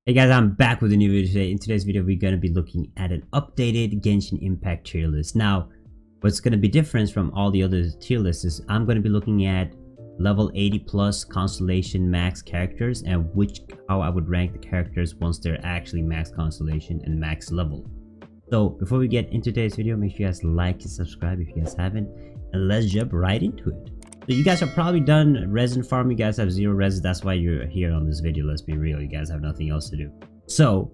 Hey guys, I'm back with a new video today. In today's video, we're going to be looking at an updated Genshin Impact tier list. Now, what's going to be different from all the other tier lists is I'm going to be looking at level 80 plus Constellation max characters and how I would rank the characters once they're actually max Constellation and max level. So before we get into today's video, make sure you guys like and subscribe if you guys haven't, and let's jump right into it. So you guys are probably done resin farm. You guys have 0 resin. That's why you're here on this video. Let's be real. You guys have nothing else to do. So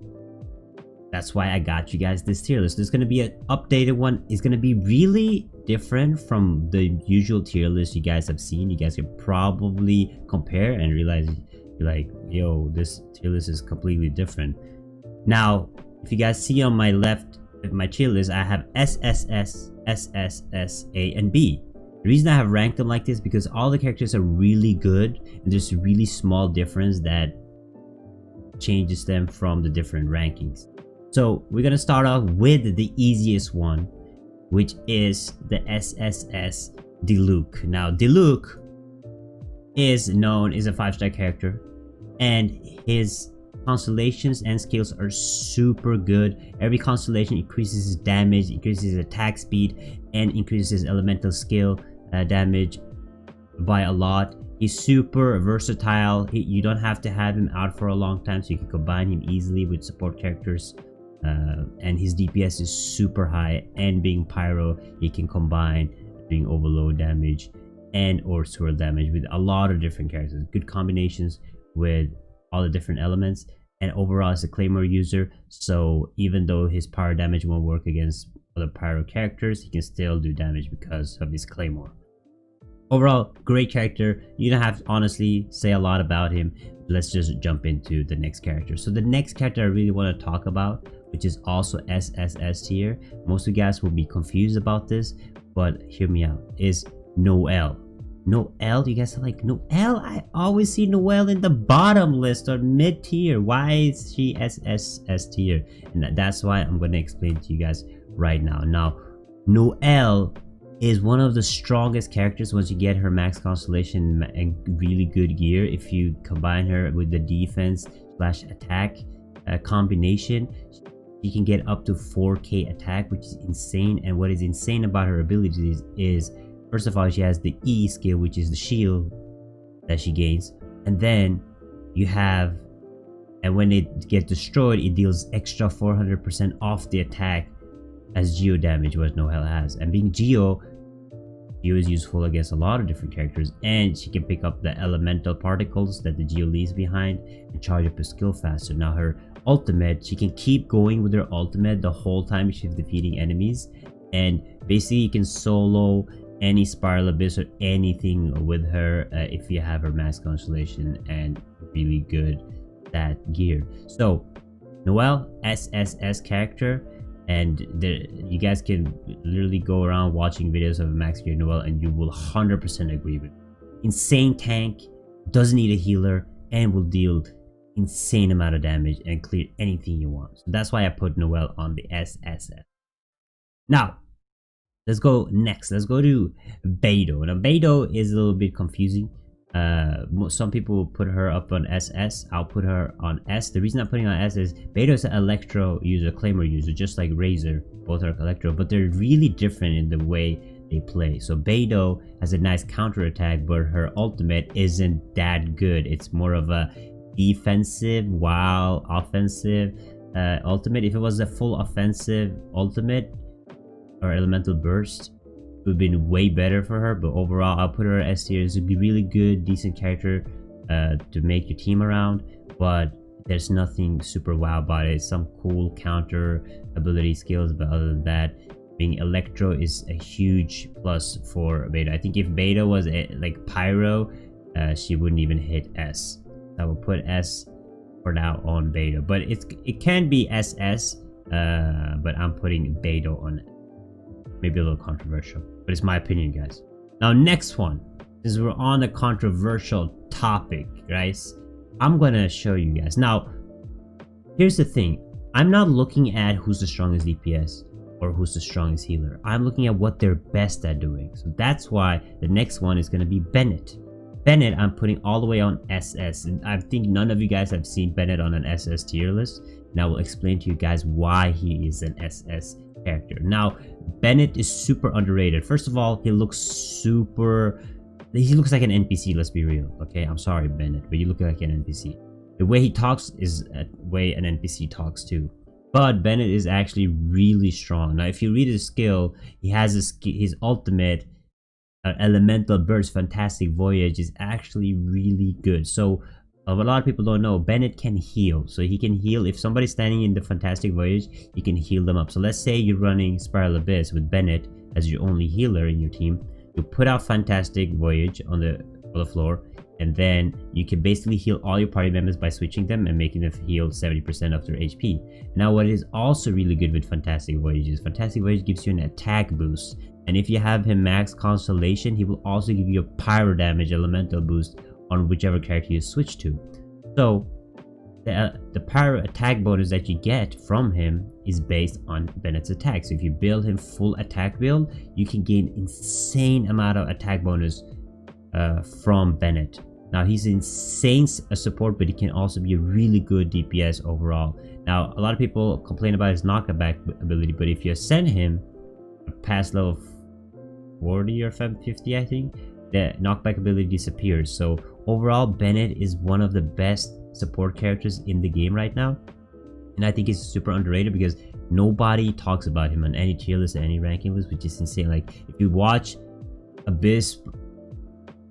that's why I got you guys this tier list. There's going to be an updated one. It's going to be really different from the usual tier list you guys have seen. You guys can probably compare and realize you're like, yo, this tier list is completely different. Now, if you guys see on my left, my tier list, I have SSS, SSS, A, and B. The reason I have ranked them like this is because all the characters are really good and there's a really small difference that changes them from the different rankings. So we're gonna start off with the easiest one, which is the SSS Diluc. Now Diluc is known as a 5-star character and his constellations and skills are super good. Every constellation increases his damage, increases his attack speed, and increases his elemental skill damage by a lot. He's super versatile. You don't have to have him out for a long time, so you can combine him easily with support characters, and his DPS is super high, and being pyro, he can combine doing overload damage and or swirl damage with a lot of different characters. Good combinations with all the different elements, and overall as a claymore user, so even though his power damage won't work against other pyro characters, he can still do damage because of his claymore. Overall, great character. You don't have to honestly say a lot about him. Let's just jump into the next character. So the next character I really want to talk about, which is also SSS tier, most of you guys will be confused about this, but hear me out, is Noelle. Noelle, you guys are like, Noelle? I always see Noelle in the bottom list or mid tier. Why is she SSS tier? And that's why I'm going to explain to you guys right now. Now, Noelle is one of the strongest characters once you get her max constellation and really good gear. If you combine her with the defense slash attack combination, she can get up to 4k attack, which is insane. And what is insane about her abilities is first of all, she has the E skill, which is the shield that she gains, and then you have, and when it gets destroyed, it deals extra 400% off the attack as Geo damage, what Noelle has. And being Geo is useful against a lot of different characters, and she can pick up the elemental particles that the Geo leaves behind and charge up her skill faster. Now her ultimate, she can keep going with her ultimate the whole time she's defeating enemies, and basically you can solo any Spiral Abyss or anything with her if you have her max constellation and really good that gear. So Noelle, SSS character, and you guys can literally go around watching videos of max gear Noelle and you will 100% agree with it. Insane tank, doesn't need a healer, and will deal insane amount of damage and clear anything you want. So that's why I put Noelle on the SSS. Now let's go next. Let's go to Beidou. Now Beidou is a little bit confusing. Some people will put her up on SS. I'll put her on S. The reason I'm putting her on S is Beidou is an Electro user, Claymore user, just like Razor. Both are Electro, but they're really different in the way they play. So Beidou has a nice counter attack, but her ultimate isn't that good. It's more of a defensive while offensive ultimate. If it was a full offensive ultimate or elemental burst, it would have been way better for her, but overall I'll put her S tier. It's a really good, decent character to make your team around, but there's nothing super wow about it. Some cool counter ability skills, but other than that, being Electro is a huge plus for Beidou. I think if Beidou was like Pyro, she wouldn't even hit S. I will put S for now on Beidou, but it can be SS, but I'm putting Beidou on it. Maybe a little controversial, but it's my opinion, guys. Now next one, since we're on a controversial topic, guys, I'm gonna show you guys. Now here's the thing, I'm not looking at who's the strongest DPS or who's the strongest healer. I'm looking at what they're best at doing. So that's why the next one is gonna be Bennett. Bennett, I'm putting all the way on SS, and I think none of you guys have seen Bennett on an SS tier list, and I will explain to you guys why he is an SS character. Now, Bennett is super underrated. First of all, he looks like an NPC, let's be real. Okay, I'm sorry, Bennett, but you look like an NPC. The way he talks is the way an NPC talks too. But Bennett is actually really strong. Now, if you read his skill, he has his ultimate, Elemental Burst Fantastic Voyage, is actually really good. So a lot of people don't know, Bennett can heal. So he can heal if somebody's standing in the Fantastic Voyage, you can heal them up. So let's say you're running Spiral Abyss with Bennett as your only healer in your team. You put out Fantastic Voyage on the floor, and then you can basically heal all your party members by switching them and making them heal 70% of their HP. Now, what is also really good with Fantastic Voyage is Fantastic Voyage gives you an attack boost, and if you have him max Constellation, he will also give you a pyro damage elemental boost on whichever character you switch to. So the pyro attack bonus that you get from him is based on Bennett's attack. So if you build him full attack build, you can gain insane amount of attack bonus from Bennett. Now, he's insane support, but he can also be a really good DPS overall. Now, a lot of people complain about his knockback ability, but if you ascend him past level 40 or 50, I think, the knockback ability disappears. So overall, Bennett is one of the best support characters in the game right now, and I think he's super underrated because nobody talks about him on any tier list or any ranking list, which is insane. Like, if you watch Abyss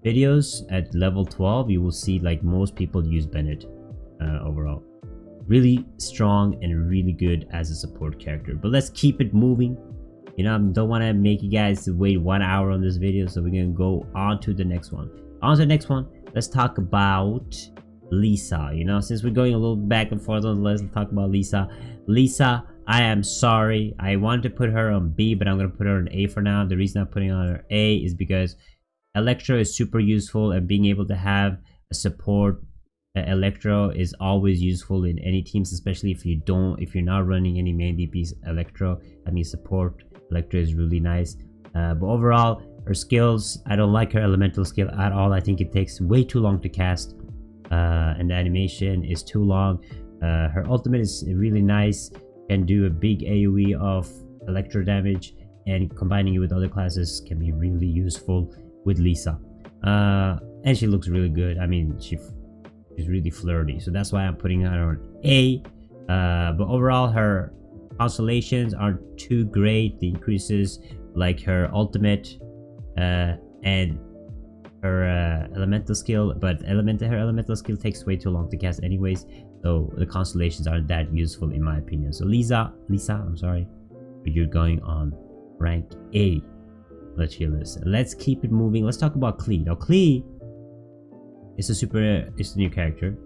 videos at level 12, you will see like most people use Bennett. Overall, really strong and really good as a support character. But let's keep it moving. You know, I don't want to make you guys wait 1 hour on this video, so we're gonna go on to the next one. Let's talk about Lisa. You know, since we're going a little back and forth on the list, let's talk about Lisa. I am sorry, I wanted to put her on B, but I'm gonna put her on A for now. The reason I'm putting her on A is because Electro is super useful, and being able to have a support Electro is always useful in any teams, especially if you're not running any main DPS Electro. I mean, support Electro is really nice. But overall, her skills, I don't like her elemental skill at all. I think it takes way too long to cast, and the animation is too long. Her ultimate is really nice, can do a big AoE of Electro damage, and combining it with other classes can be really useful with Lisa. And she looks really good. I mean, she's really flirty, so that's why I'm putting her on A. But overall, her constellations aren't too great. The increases, like her ultimate and her elemental skill, but her elemental skill takes way too long to cast anyways, so the constellations aren't that useful in my opinion. So Lisa, I'm sorry, but you're going on rank A. Let's hear this. Let's keep it moving. Let's talk about Klee. Now, Klee is a new character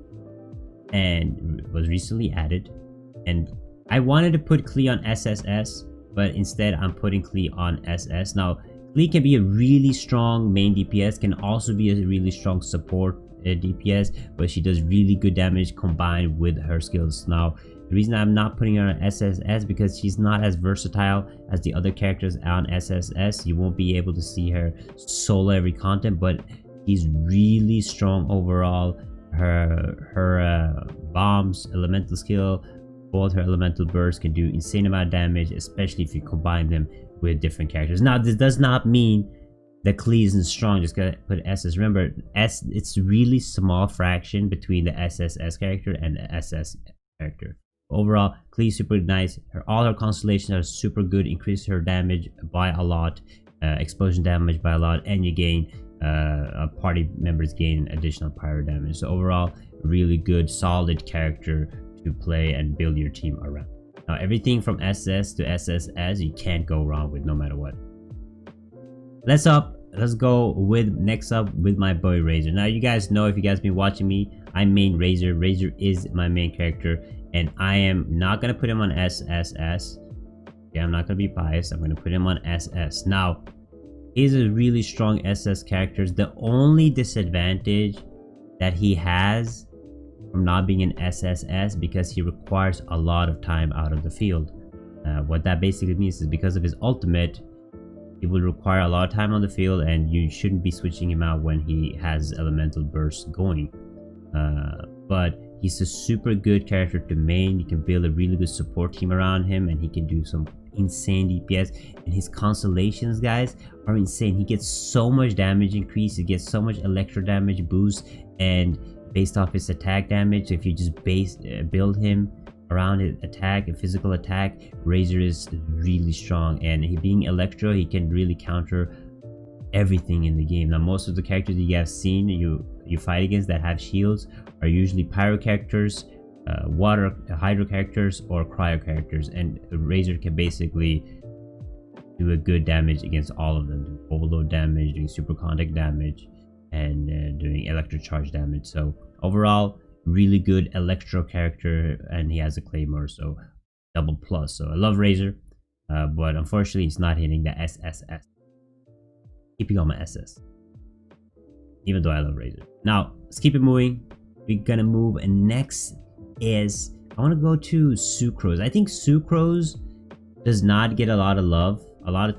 and was recently added, and I wanted to put Klee on SSS, but instead I'm putting Klee on SS. Now, Klee can be a really strong main DPS, can also be a really strong support DPS, but she does really good damage combined with her skills. Now, the reason I'm not putting her on SSS because she's not as versatile as the other characters on SSS. You won't be able to see her solo every content, but she's really strong overall. Her bombs, elemental skill, both her elemental bursts can do insane amount of damage, especially if you combine them with different characters. Now, this does not mean that Klee isn't strong. Just gotta put SS. Remember, it's really small fraction between the SSS character and the SS character. Overall, Klee super nice. All her constellations are super good. Increase her damage by a lot, explosion damage by a lot, and you gain party members gain additional pyro damage. So overall, really good, solid character to play and build your team around. Now, everything from SS to SSS, you can't go wrong with no matter what. Let's go with next up with my boy Razor. Now, you guys know, if you guys been watching me, I main Razor. Razor is my main character, and I am not gonna put him on SSS. Yeah, I'm not gonna be biased. I'm gonna put him on SS. Now, he's a really strong SS character. The only disadvantage that he has from not being an SSS because he requires a lot of time out of the field. What that basically means is because of his ultimate, He will require a lot of time on the field, and you shouldn't be switching him out when he has elemental burst going. But he's a super good character to main. You can build a really good support team around him, and he can do some insane DPS. And his constellations, guys, are insane. He gets so much damage increase, he gets so much electro damage boost, and based off his attack damage, if you just build him around his attack and physical attack, Razor is really strong. And he being electro, he can really counter everything in the game. Now most of the characters that you have seen you fight against that have shields are usually pyro characters, water hydro characters, or cryo characters, and Razor can basically do a good damage against all of them, doing overload damage, doing super contact damage, and doing electro charge damage. So overall, really good electro character, and he has a claymore, so double plus. So I love Razor, but unfortunately he's not hitting the SSS. Keeping on my SS, even though I love Razor. Now let's keep it moving. We're gonna move, and next is I want to go to Sucrose. I think Sucrose does not get a lot of love. A lot of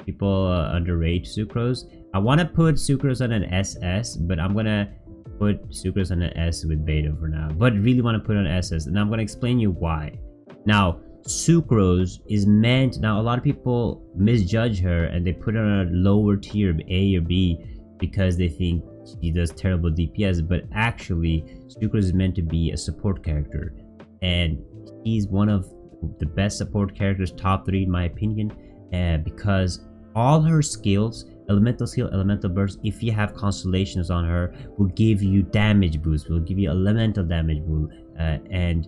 people underrate Sucrose. I want to put Sucrose on an SS, but I'm gonna put Sucrose on an S with beta for now, but really want to put on SS, and I'm going to explain you why. Now Sucrose is meant, now a lot of people misjudge her and they put her on a lower tier, A or B, because they think she does terrible DPS, but actually Sucrose is meant to be a support character, and he's one of the best support characters, top 3 in my opinion, because all her skills, elemental skill, elemental burst, if you have constellations on her, will give you damage boost, will give you elemental damage boost, and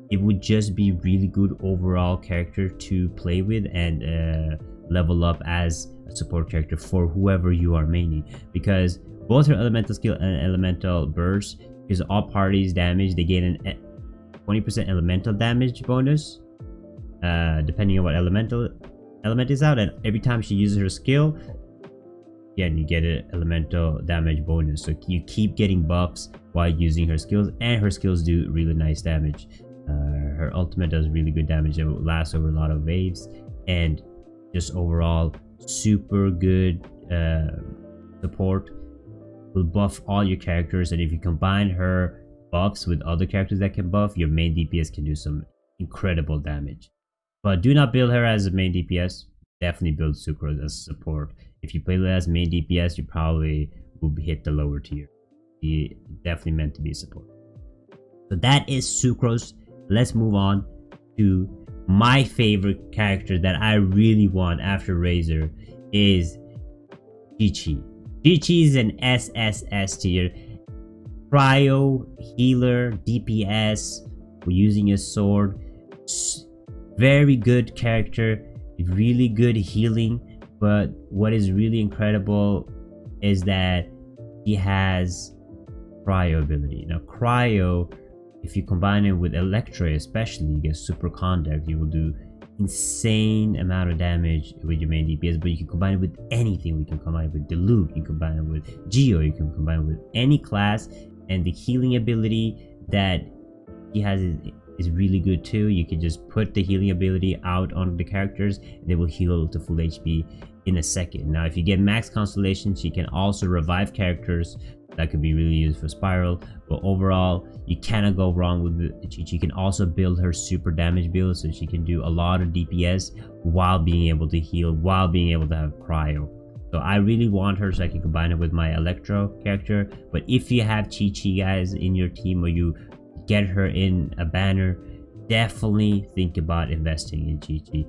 it would just be really good overall character to play with and level up as a support character for whoever you are maining, because both her elemental skill and elemental burst, because all parties damage, they get an 20% elemental damage bonus depending on what element is out, and every time she uses her skill, again, you get an elemental damage bonus. So you keep getting buffs while using her skills, and her skills do really nice damage. Her ultimate does really good damage. It will last over a lot of waves, and just overall super good support. Will buff all your characters, and if you combine her buffs with other characters that can buff, your main DPS can do some incredible damage. But do not build her as a main DPS. Definitely build Sucrose as support. If you play her as main DPS, you probably will hit the lower tier. She definitely meant to be support. So that is Sucrose. Let's move on to my favorite character that I really want after Razor is Jinkwy. Jinkwy is an SSS tier. Cryo, healer, DPS, we're using a sword. Very good character, really good healing, but what is really incredible is that he has Cryo ability. Now Cryo, if you combine it with Electro, especially, you get super contact, you will do insane amount of damage with your main DPS. But you can combine it with anything. We can combine it with Diluc, you can combine it with Geo, you can combine it with any class, and the healing ability that he has is really good too. You can just put the healing ability out on the characters and they will heal to full HP in a second. Now if you get max constellation, she can also revive characters. That could be really used for Spiral, but overall you cannot go wrong with Jinkwy. You can also build her super damage build, so she can do a lot of DPS while being able to heal, while being able to have Cryo. So I really want her so I can combine it with my Electro character. But if you have Jinkwy, guys, in your team, or you get her in a banner, definitely think about investing in Jinkwy.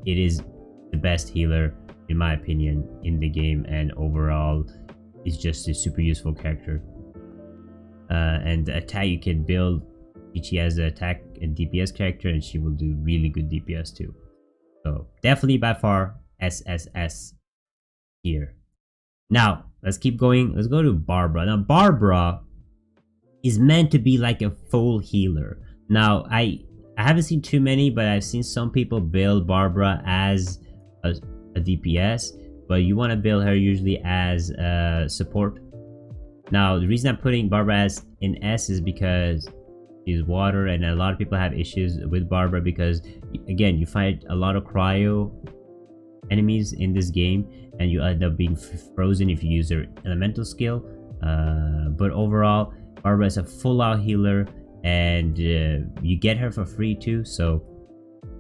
It is the best healer in my opinion in the game, and overall is just a super useful character. And the attack, you can build Jinkwy as an attack and DPS character, and she will do really good DPS too. So definitely by far SSS here. Now let's keep going. Let's go to Barbara. Now Barbara is meant to be like a full healer. Now I haven't seen too many, but I've seen some people build Barbara as a DPS, but you want to build her usually as support. Now the reason I'm putting Barbara as in S is because she's water, and a lot of people have issues with Barbara because again, you find a lot of Cryo enemies in this game, and you end up being frozen if you use her elemental skill. But overall, Barbara is a full-out healer, and you get her for free too, so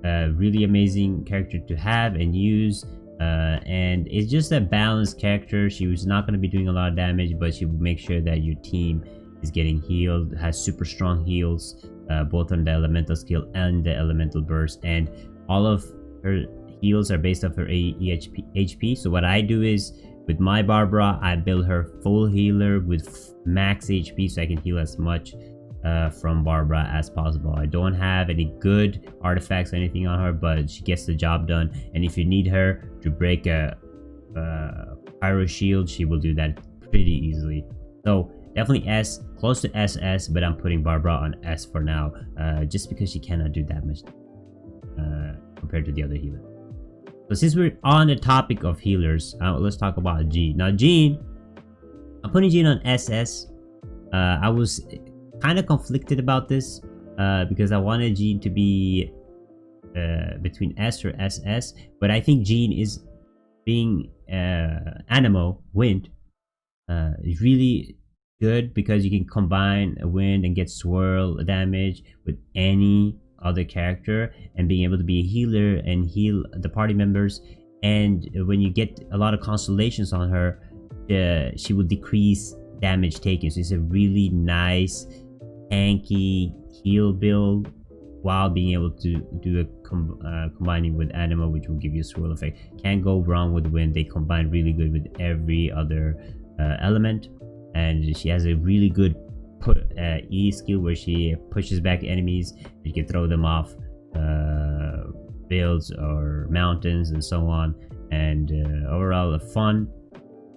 really amazing character to have and use. And it's just a balanced character. She was not going to be doing a lot of damage, but she will make sure that your team is getting healed, has super strong heals, both on the elemental skill and the elemental burst, and all of her heals are based off her HP. So what I do is, with my Barbara, I build her full healer with max HP so I can heal as much from Barbara as possible. I don't have any good artifacts or anything on her, but she gets the job done. And if you need her to break a pyro shield, she will do that pretty easily. So definitely S, close to SS, but I'm putting Barbara on S for now, just because she cannot do that much compared to the other healer. So since we're on the topic of healers, let's talk about Jean. Now Jean, I'm putting Jean on SS. I was kind of conflicted about this because I wanted Jean to be between S or SS, but I think Jean is being Anemo Wind is really good because you can combine a Wind and get swirl damage with any other character, and being able to be a healer and heal the party members. And when you get a lot of constellations on her, she will decrease damage taken. So it's a really nice tanky heal build while being able to do a combining with Anemo, which will give you a swirl effect. Can't go wrong with Wind. They combine really good with every other element, and she has a really good E skill where she pushes back enemies. You can throw them off builds or mountains and so on. And overall, a fun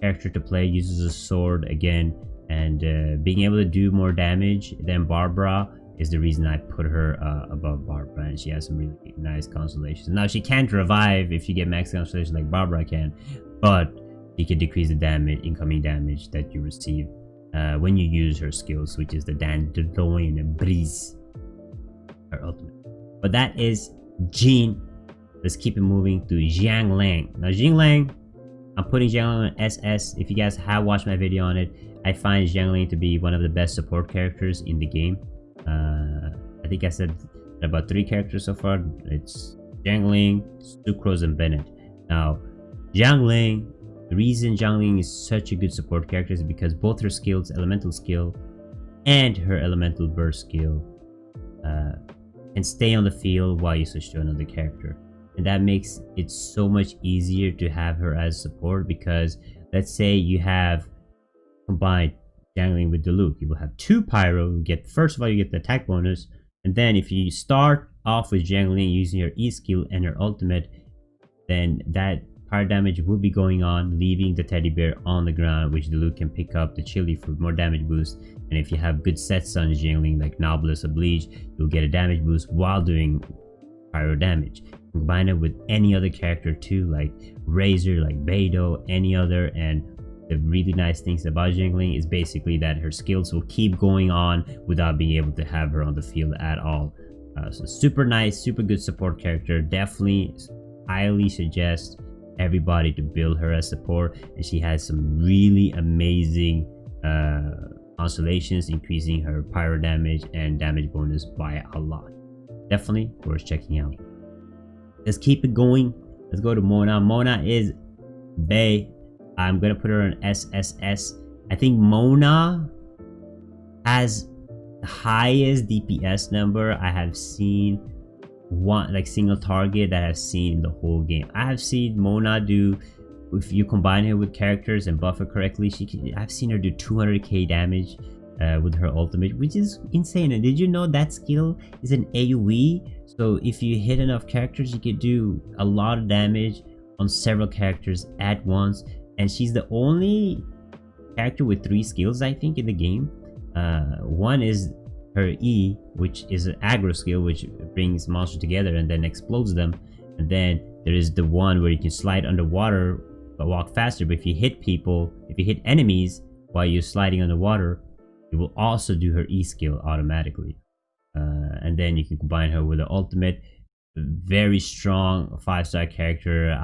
character to play. Uses a sword again, and being able to do more damage than Barbara is the reason I put her above Barbara. And she has some really nice constellations. Now she can't revive if you get max constellation like Barbara can, but she can decrease the damage, incoming damage that you receive when you use her skills, which is the Dandelion Breeze, her ultimate. But that is Jean. Let's keep it moving to Xiangling. Now Xiangling, I'm putting Xiangling on SS. If you guys have watched my video on it, I find Xiangling to be one of the best support characters in the game. I think I said about 3 characters so far. It's Xiangling, Sucrose, and Bennett. Now Xiangling, the reason Xiangling is such a good support character is because both her skills, elemental skill and her elemental burst skill, can stay on the field while you switch to another character. And that makes it so much easier to have her as support, because let's say you have combined Xiangling with Diluc. You will have 2 pyro. You get, first of all, you get the attack bonus, and then if you start off with Xiangling using her E skill and her ultimate, then that pyro damage will be going on, leaving the teddy bear on the ground, which Diluc can pick up the chili for more damage boost. And if you have good sets on Xiangling like Nobilis or Bleach, you'll get a damage boost while doing pyro damage. Combine it with any other character too, like Razor, like Beidou, any other. And the really nice things about Xiangling is basically that her skills will keep going on without being able to have her on the field at all. So super nice, super good support character. Definitely highly suggest everybody to build her as support, and she has some really amazing constellations, increasing her pyro damage and damage bonus by a lot. Definitely worth checking out. Let's keep it going. Let's go to Mona. Mona is Bay. I'm gonna put her on SSS. I think Mona has the highest DPS number I have seen, one like single target that I've seen in the whole game. I have seen Mona do, if you combine her with characters and buff her correctly, I've seen her do 200k damage with her ultimate, which is insane. And did you know that skill is an AoE? So if you hit enough characters, you could do a lot of damage on several characters at once. And she's the only character with 3 skills, I think, in the game. One is her E, which is an aggro skill, which brings monsters together and then explodes them. And then there is the one where you can slide underwater but walk faster. But if you hit people, if you hit enemies while you're sliding underwater, it will also do her E skill automatically. And then you can combine her with the ultimate, very strong 5-star character.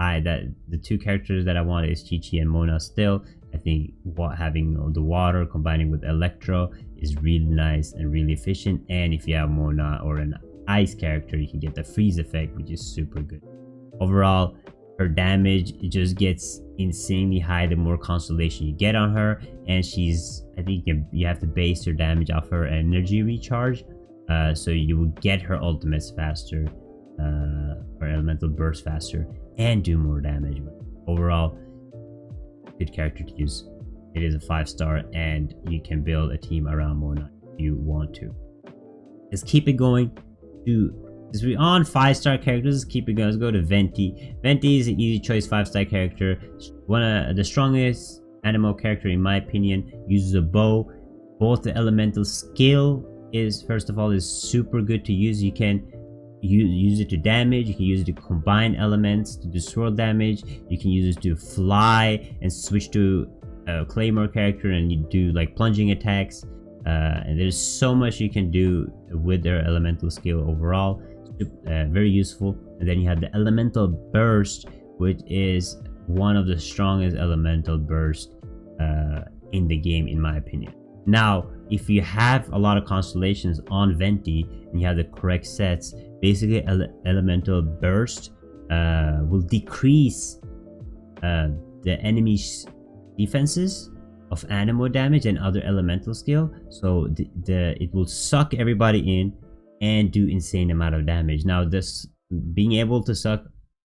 The two characters that I want is Chi and Mona still. I think having the water combining with Electro is really nice and really efficient, and if you have Mona or an ice character, you can get the freeze effect, which is super good. Overall, her damage, it just gets insanely high the more constellation you get on her, and I think you have to base your damage off her energy recharge, so you will get her ultimates faster, or elemental burst faster, and do more damage. Overall, good character to use. It is a 5-star, and you can build a team around Mona if you want to. Let's keep it going. Since we're on 5-star characters, let's keep it going. Let's go to Venti. Venti is an easy choice 5-star character. One of the strongest animal character in my opinion. Uses a bow. Both the elemental skill is, first of all, is super good to use. You can use it to damage, you can use it to combine elements to do swirl damage, you can use it to fly and switch to a claymore character and you do like plunging attacks, and there's so much you can do with their elemental skill overall. Very useful. And then you have the elemental burst, which is one of the strongest elemental burst in the game in my opinion. Now if you have a lot of constellations on Venti and you have the correct sets, basically elemental burst will decrease the enemy's defenses of animal damage and other elemental skill, so it will suck everybody in and do insane amount of damage. Now this being able to suck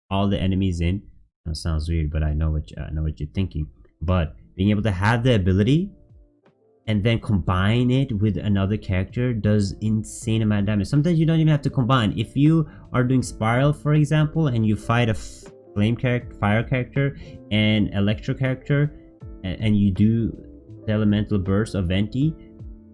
all the enemies in, that sounds weird, but I know what you're thinking, but being able to have the ability and then combine it with another character does insane amount of damage. Sometimes you don't even have to combine. If you are doing Spiral, for example, and you fight a fire character and electro character, and you do the elemental burst of Venti,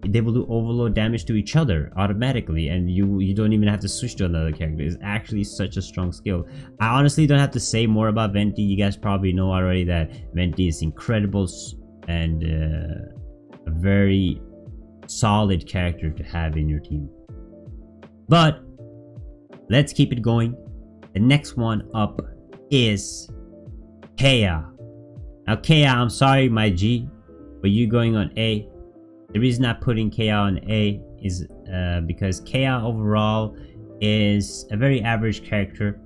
they will do overload damage to each other automatically, and you don't even have to switch to another character. It's actually such a strong skill. I honestly don't have to say more about Venti. You guys probably know already that Venti is incredible and a very solid character to have in your team. But let's keep it going. The next one up is Kaeya. Now Kaeya, I'm sorry my G, but you going on A. The reason I'm putting Kaeya on A is because Kaeya overall is a very average character.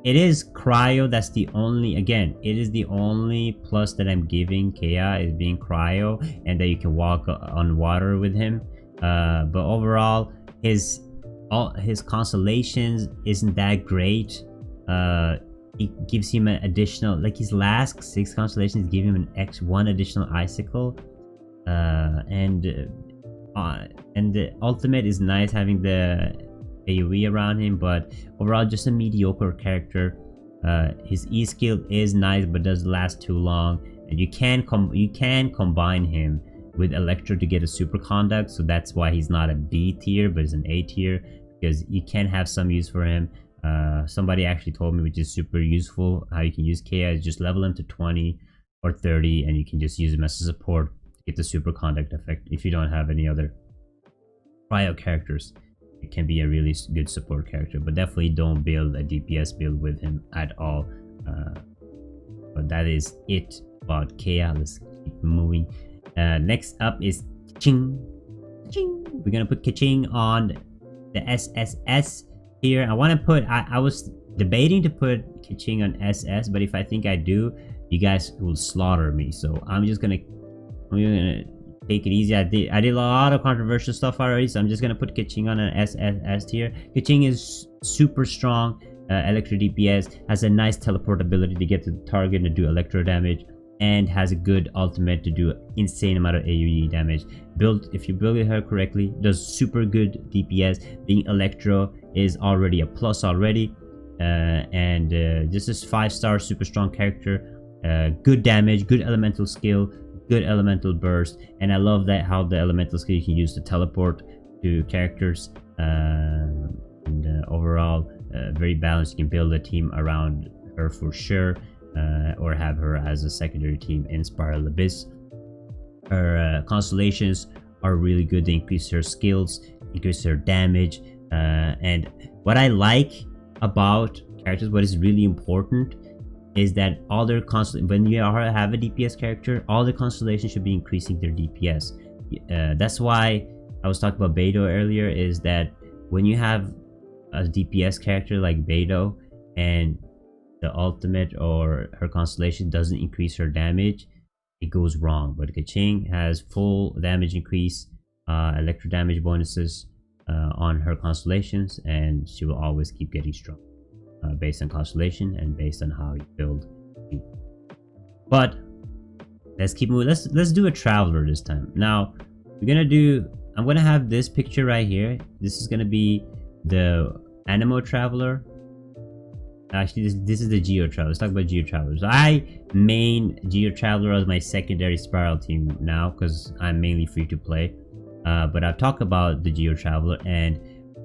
It is Cryo, that's the only, again, it is the only plus that I'm giving Kaeya, is being Cryo and that you can walk on water with him. But overall, his constellations isn't that great. It gives him an additional, like his last 6 constellations give him an one additional icicle. And the ultimate is nice having the AoE around him, but overall just a mediocre character. His E skill is nice but doesn't last too long, and you can combine him with Electro to get a super conduct, so that's why he's not a B tier but is an A tier, because you can have some use for him. Somebody actually told me, which is super useful, how you can use Kaeya is just level him to 20 or 30 and you can just use him as a support to get the super conduct effect. If you don't have any other Cryo characters, it can be a really good support character, but definitely don't build a DPS build with him at all. But that is it about Kaeya. Let's keep moving. Next up is Kaching. We're gonna put Kaching on the SSS here. I want to put, I was debating to put Kaching on SS, but if I think I do, you guys will slaughter me, so I'm gonna take it easy. I did a lot of controversial stuff already, so I'm just gonna put Kaching on an SSS tier. Kaching is super strong, electro DPS, has a nice teleport ability to get to the target and do electro damage, and has a good ultimate to do insane amount of AoE damage. If you build her correctly, does super good DPS. Being electro is already a plus already, and this is 5-star super strong character. Good damage, good elemental skill, good elemental burst, and I love that how the elemental skill you can use to teleport to characters, and overall very balanced. You can build a team around her for sure, or have her as a secondary team in Spiral Abyss. Her constellations are really good. They increase her skills, increase her damage, And what I like about characters, what is really important, is that all their when you have a DPS character, all the constellations should be increasing their DPS. That's why I was talking about Beidou earlier, is that when you have a DPS character like Beidou and the ultimate or her constellation doesn't increase her damage, it goes wrong. But Kaching has full damage increase, electro damage bonuses on her constellations, and she will always keep getting strong based on constellation and based on how you build. But let's keep moving. Let's do a traveler this time. Now I'm gonna have this picture right here. This is gonna be the Animo Traveler. Actually, this is the GeoTraveler. Let's talk about GeoTraveler. So I main GeoTraveler as my secondary spiral team now because I'm mainly free to play. But I've talked about the GeoTraveler, and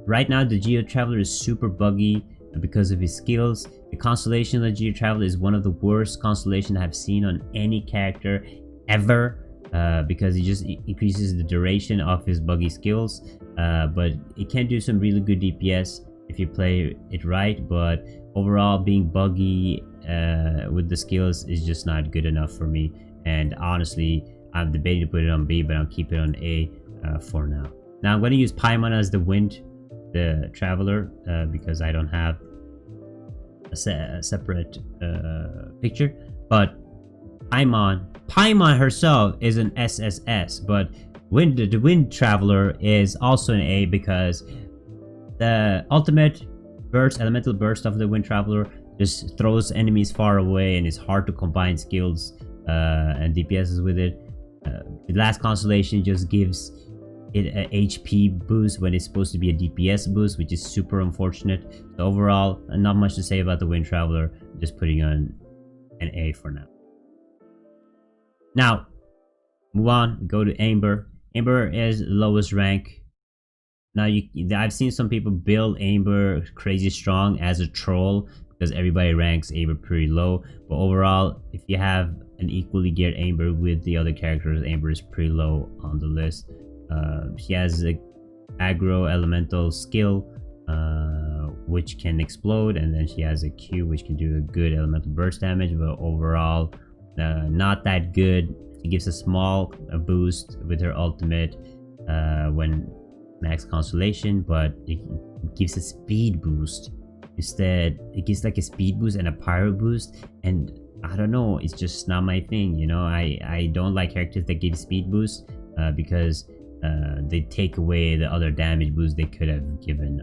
right now the GeoTraveler is super buggy because of his skills. The constellation of the GeoTraveler is one of the worst constellations I've seen on any character ever. Because it just increases the duration of his buggy skills, but it can do some really good DPS if you play it right. But overall, being buggy with the skills is just not good enough for me, and honestly I'm debating to put it on B, but I'll keep it on A for now. Now I'm going to use Paimon as the traveler because I don't have a separate picture. But Paimon herself is an SSS, but the WindTraveler is also an A because the ultimate burst, elemental burst of the WindTraveler just throws enemies far away and it's hard to combine skills and DPSs with it. The last constellation just gives it an HP boost when it's supposed to be a DPS boost, which is super unfortunate. So overall, not much to say about the WindTraveler. Just putting on an A for now. Now, move on, go to Amber. Amber is lowest rank. Now, I've seen some people build Amber crazy strong as a troll because everybody ranks Amber pretty low. But overall, if you have an equally geared Amber with the other characters, Amber is pretty low on the list. She has a aggro elemental skill, which can explode, and then she has a Q, which can do a good elemental burst damage, but overall, not that good. She gives a small boost with her ultimate when max constellation, but it gives a speed boost instead. It gives like a speed boost and a pyro boost, and I don't know, it's just not my thing, you know. I don't like characters that give speed boost because they take away the other damage boost they could have given.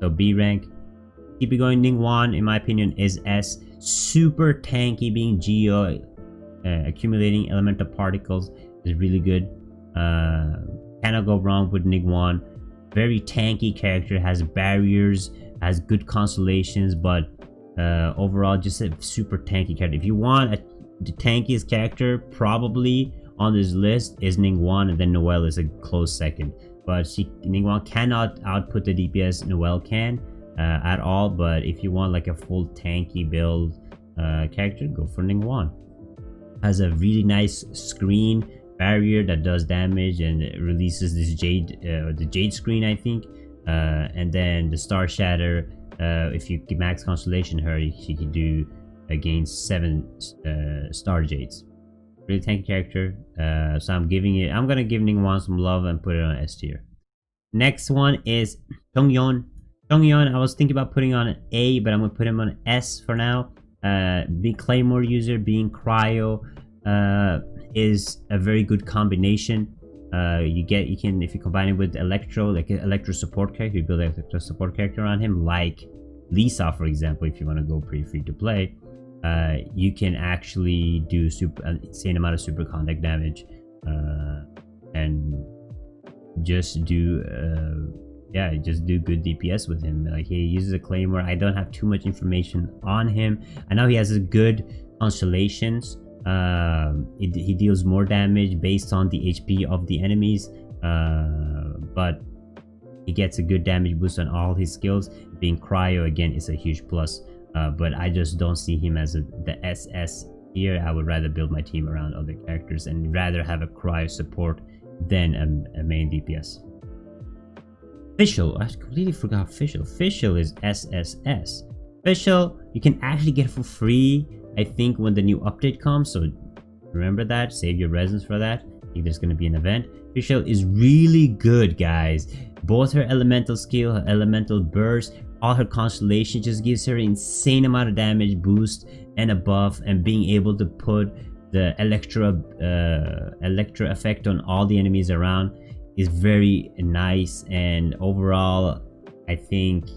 So B rank. Keep it going. Ningguang, in my opinion, is S. Super tanky, being Geo, accumulating elemental particles is really good. Cannot go wrong with Ningguang. Very tanky character, has barriers, has good constellations, but overall just a super tanky character. If you want the tankiest character probably on this list is Ningguang, and then Noelle is a close second. But Ningguang cannot output the DPS Noelle can at all. But if you want like a full tanky build character, go for Ningguang. Has a really nice screen barrier that does damage, and it releases this the jade screen, I think, and then the star shatter. If you max constellation her, she can do against 7 star jades. Really tanky character. So I'm gonna give Ningguang some love and put it on S tier. Next one is Chongyeon. Chongyeon, I was thinking about putting on an A, but I'm gonna put him on S for now. Being Claymore user, being Cryo is a very good combination. You can, if you combine it with Electro, like an Electro support character, you build an Electro support character on him, like Lisa, for example. If you want to go pretty free to play, you can actually do an insane amount of super contact damage, and just do good DPS with him. Like, he uses a Claymore. I don't have too much information on him. I know he has a good constellations. He deals more damage based on the HP of the enemies, but he gets a good damage boost on all his skills. Being Cryo again is a huge plus, but I just don't see him as the SS here. I would rather build my team around other characters and rather have a Cryo support than a main DPS. Fischl, I completely forgot Fischl. Fischl is SSS. Fischl, you can actually get for free, I think, when the new update comes. So remember that. Save your resins for that. I think there's going to be an event. Fischl is really good, guys. Both her elemental skill, her elemental burst, all her constellation just gives her insane amount of damage boost and a buff, and being able to put the Electra effect on all the enemies around is very nice. And overall, I think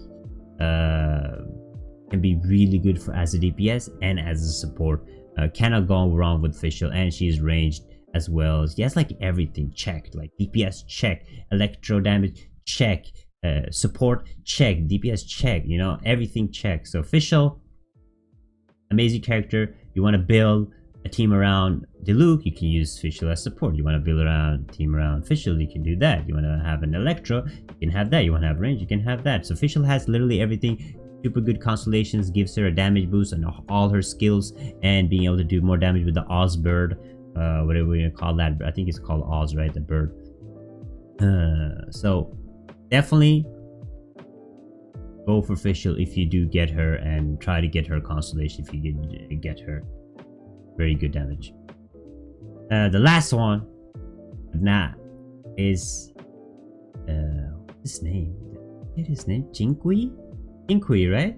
can be really good for as a DPS and as a support. Cannot go wrong with Fischl, and she's ranged as well. She has like everything checked, like DPS check, electro damage check, support check, DPS check, you know, everything check. So Fischl, amazing character. You want to build a team around Diluc, you can use Fischl as support. You want to build around team around Fischl, you can do that. You want to have an Electro, you can have that. You want to have range, you can have that. So Fischl has literally everything. Super good constellations, gives her a damage boost on all her skills, and being able to do more damage with the Oz bird, whatever we're gonna call that. I think it's called Oz, right? The bird. So definitely go for Fischl if you do get her, and try to get her constellation if you get her. Very good damage. The last one, nah, is what's his name? What is his name? Jinkwy? Jinkwy, right?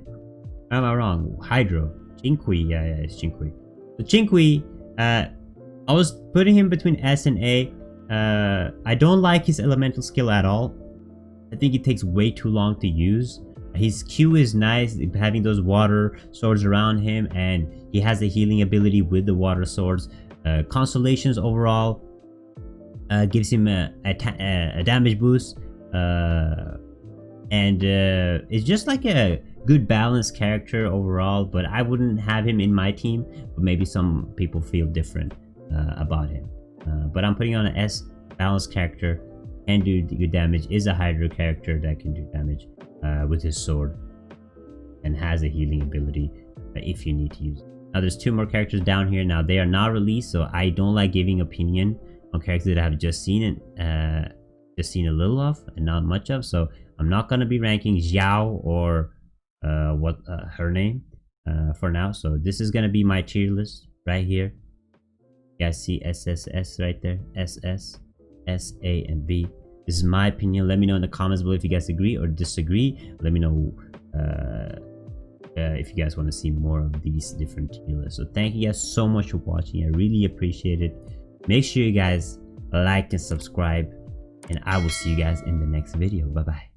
Am I wrong? Hydro. Jinkwy, yeah, it's Jinkwy. So Jinkwy, I was putting him between S and A. I don't like his elemental skill at all. I think it takes way too long to use. His Q is nice, having those water swords around him, and he has the healing ability with the water swords. Constellations overall gives him a damage boost, and it's just like a good balanced character overall. But I wouldn't have him in my team, but maybe some people feel different about him. But I'm putting on an S balanced character, can do good damage, is a Hydro character that can do damage with his sword, and has a healing ability if you need to use it. Now there's two more characters down here. Now they are not released, so I don't like giving opinion on characters that I have just seen it, just seen a little of and not much of. So I'm not gonna be ranking Xiao or her name for now. So this is gonna be my tier list right here. You guys see SSS right there, SS, S, A, and B. This is my opinion. Let me know in the comments below if you guys agree or disagree. Let me know if you guys want to see more of these different tier lists. So thank you guys so much for watching. I really appreciate it. Make sure you guys like and subscribe, and I will see you guys in the next video. Bye bye.